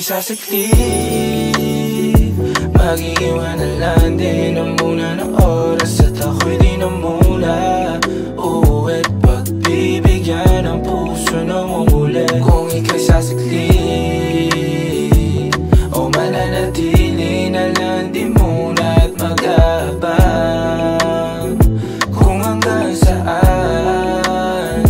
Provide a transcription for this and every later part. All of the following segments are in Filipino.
saglit, mag-iwan na lang din na muna ng oras at ako'y di na muna uuwi't pagbibigyan ng puso na umuli. Kung ika'y sasaglit o mananatili na lang di muna at mag-aabang kung hanggang saan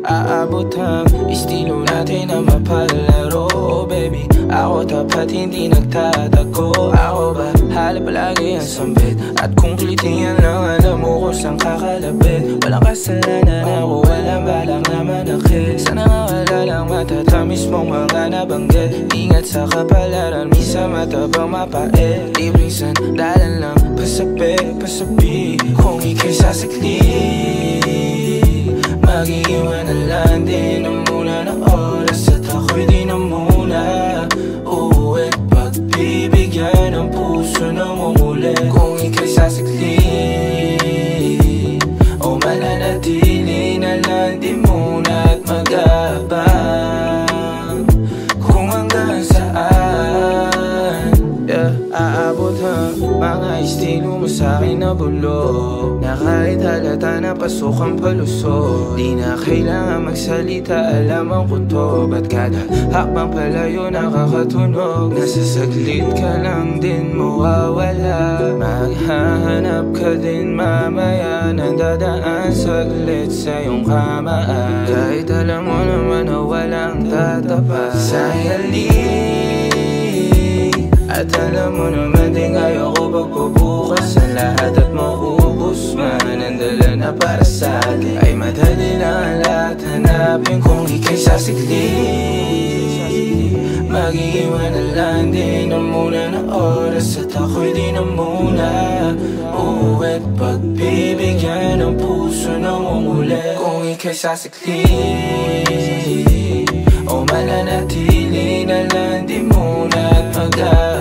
aabot ang estilo natin na mapalaro. Baby, ako tapat hindi nagtatago. Ako ba hala palagi ang sambit at kung klitiyan lang alam mo kung saan kakalapit. Walang kasalanan ako, walang balak na manakit. Sana nga wala lang matatamis mong mga nabanggit. Ingat sa kapalaran, misa matabang mapait. Libreng sandalan lang, pasabi. Kung ika'y sasaglit, mag-iwan na lang din na muna ng oras at ako'y di na muna uuwi't pagbibigyan ng puso na umuli. Kung ika'y sasaglit o mananatili na lang di muna at mag-aabang kung hanggang saan aabot ang mga estilo mo sa'kin na bulok, na kahit halata na pasok ang palusot. Di na kailangan magsalita, alaman ko to. Ba't kada hakbang palayo nakakatunog? Nasa saglit ka lang din mawawala. Maghahanap ka din mamaya nang dadaan saglit sa iyong kamaan. Kahit alam mo naman na walang tatapat sa halip. At alam mo naman din ayoko pagpabukas ang lahat at maubos man. Ang dala na para sa atin ay madali lang ang lahat hanapin. Kung ika'y sasaglit, mag-iwan na lang din na muna ng oras at ako'y di na muna uuwi't pagbibigyan ng puso na umuli. Kung ika'y sasaglit o mananatili na lang di muna at mag-aabang